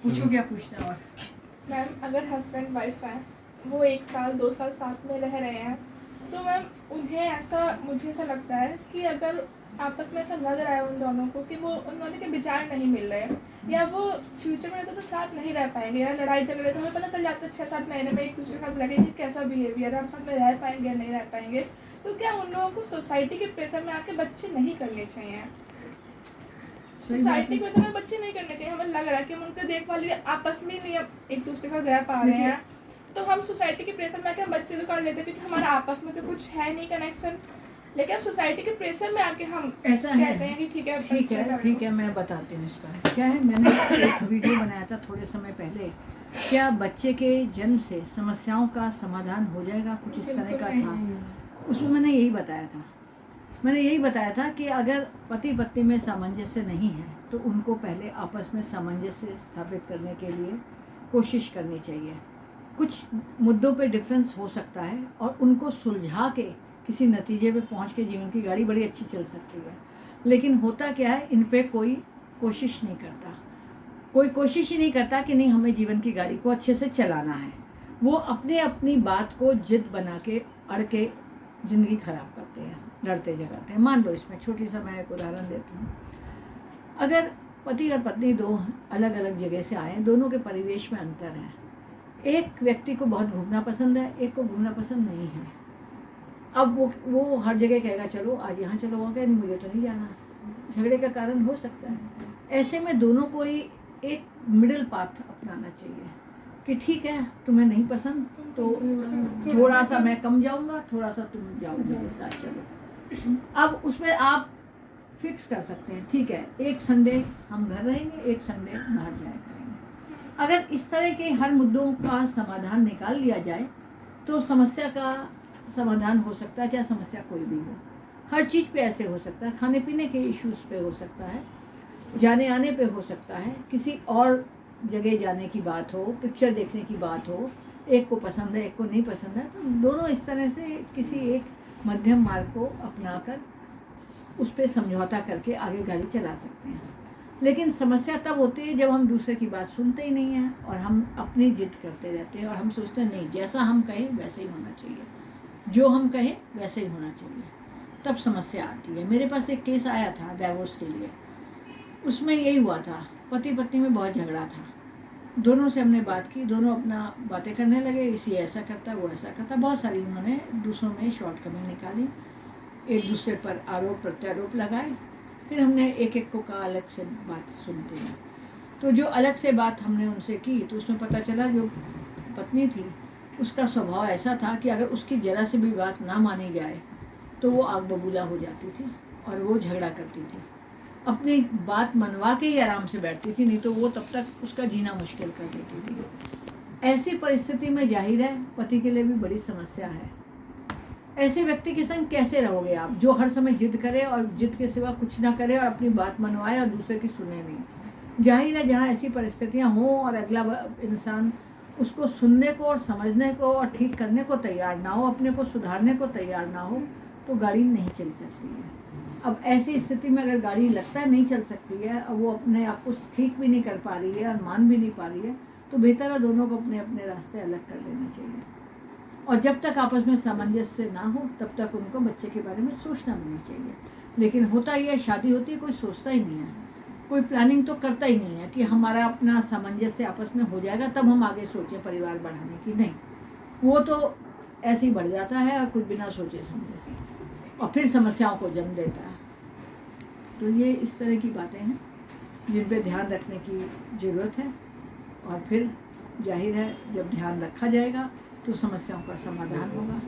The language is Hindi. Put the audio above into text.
पूछो क्या पूछना और। मैम अगर हस्बैंड वाइफ है, वो 1 साल 2 साल साथ में रह रहे हैं, तो मैम मुझे ऐसा लगता है कि अगर आपस में ऐसा लग रहा है उन दोनों को कि वो उन दोनों के विचार नहीं मिल रहे हैं, या वो फ्यूचर में तो साथ नहीं रह पाएंगे, या लड़ाई झगड़े तो हमें पता चल जाता है 6-7 महीने में एक दूसरे के साथ लगे कि कैसा बिहेवियर है, हम साथ में रह पाएंगे या नहीं रह पाएंगे। तो क्या उन लोगों को सोसाइटी के प्रेशर में आके बच्चे नहीं करने चाहिए? सोसाइटी के प्रेशर में बच्चे नहीं करने चाहिए। हमें लग रहा है कि हम उनके देखभाल लिए आपस में नहीं एक दूसरे का रह पा रहे हैं, तो हम सोसाइटी के प्रेशर में आके हम बच्चे तो कर लेते हैं, क्योंकि हमारा आपस में तो कुछ है नहीं कनेक्शन। लेकिन हम सोसाइटी के प्रेशर में आके हम ऐसा कहते हैं कि ठीक है मैं बताती हूँ इस पर क्या है। मैंने एक वीडियो बनाया था थोड़े समय पहले, क्या बच्चे के जन्म से समस्याओं का समाधान हो जाएगा, कुछ इस तरह का था। उसमें मैंने यही बताया था कि अगर पति पत्नी में सामंजस्य नहीं है तो उनको पहले आपस में सामंजस्य स्थापित करने के लिए कोशिश करनी चाहिए। कुछ मुद्दों पे डिफरेंस हो सकता है और उनको सुलझा के किसी नतीजे पे पहुंच के जीवन की गाड़ी बड़ी अच्छी चल सकती है। लेकिन होता क्या है, इन पे कोई कोशिश नहीं करता, कोई कोशिश ही नहीं करता कि नहीं हमें जीवन की गाड़ी को अच्छे से चलाना है। वो अपनी बात को जिद बना के अड़ के ज़िंदगी ख़राब करते हैं, लड़ते झगड़ते हैं। मान लो इसमें छोटी सा मैं एक उदाहरण देती हूँ। अगर पति और पत्नी दो अलग अलग जगह से आए, दोनों के परिवेश में अंतर है। एक व्यक्ति को बहुत घूमना पसंद है, एक को घूमना पसंद नहीं है। अब वो हर जगह कहेगा चलो आज यहाँ चलो, वहाँ कहेगा मुझे तो नहीं जाना। झगड़े का कारण हो सकता है। ऐसे में दोनों को ही एक मिडिल पाथ अपनाना चाहिए कि ठीक है तुम्हें नहीं पसंद तो थोड़ा सा मैं कम जाऊँगा, थोड़ा सा तुम जाओ मेरे साथ चलो। अब उसमें आप फिक्स कर सकते हैं, ठीक है एक संडे हम घर रहेंगे, एक संडे बाहर जाया करेंगे। अगर इस तरह के हर मुद्दों का समाधान निकाल लिया जाए तो समस्या का समाधान हो सकता है, चाहे समस्या कोई भी हो। हर चीज़ पे ऐसे हो सकता है, खाने पीने के इश्यूज़ पे हो सकता है, जाने आने पे हो सकता है, किसी और जगह जाने की बात हो, पिक्चर देखने की बात हो, एक को पसंद है एक को नहीं पसंद है, तो दोनों इस तरह से किसी एक मध्यम मार्ग को अपनाकर उस पर समझौता करके आगे गाड़ी चला सकते हैं। लेकिन समस्या तब होती है जब हम दूसरे की बात सुनते ही नहीं हैं और हम अपनी जिद करते रहते हैं और हम सोचते हैं नहीं जैसा हम कहें वैसे ही होना चाहिए, जो हम कहें वैसे ही होना चाहिए, तब समस्या आती है। मेरे पास एक केस आया था डाइवोर्स के लिए। उसमें यही हुआ था, पति पत्नी में बहुत झगड़ा था। दोनों से हमने बात की, दोनों अपना बातें करने लगे, इसी ऐसा करता वो ऐसा करता, बहुत सारी उन्होंने दूसरों में शॉर्टकमिंग निकाली, एक दूसरे पर आरोप प्रत्यारोप लगाए। फिर हमने एक एक को कहा अलग से बात सुनते हैं। तो जो अलग से बात हमने उनसे की तो उसमें पता चला जो पत्नी थी उसका स्वभाव ऐसा था कि अगर उसकी ज़रा से भी बात ना मानी जाए तो वो आग बबूला हो जाती थी और वो झगड़ा करती थी। अपनी बात मनवा के ही आराम से बैठती थी, नहीं तो वो तब तक उसका जीना मुश्किल कर देती थी। ऐसी परिस्थिति में जाहिर है पति के लिए भी बड़ी समस्या है। ऐसे व्यक्ति के संग कैसे रहोगे आप, जो हर समय जिद करे और जिद के सिवा कुछ ना करे और अपनी बात मनवाए और दूसरे की सुने नहीं। जाहिर है जहाँ ऐसी परिस्थितियाँ हों और अगला इंसान उसको सुनने को और समझने को और ठीक करने को तैयार ना हो, अपने को सुधारने को तैयार ना हो, तो गाड़ी नहीं चल सकती है। अब ऐसी स्थिति में अगर गाड़ी लगता है नहीं चल सकती है और वो अपने आप को ठीक भी नहीं कर पा रही है और मान भी नहीं पा रही है, तो बेहतर है दोनों को अपने अपने रास्ते अलग कर लेने चाहिए। और जब तक आपस में सामंजस्य ना हो तब तक उनको बच्चे के बारे में सोचना भी नहीं चाहिए। लेकिन होता ही है, शादी होती है कोई सोचता ही नहीं है, कोई प्लानिंग तो करता ही नहीं है कि हमारा अपना सामंजस्य आपस में हो जाएगा तब हम आगे सोचें परिवार बढ़ाने की। नहीं, वो तो ऐसे ही बढ़ जाता है और कुछ बिना सोचे समझे और फिर समस्याओं को जन्म देता है। तो ये इस तरह की बातें हैं जिन पे ध्यान रखने की ज़रूरत है। और फिर जाहिर है जब ध्यान रखा जाएगा तो समस्याओं का समाधान होगा।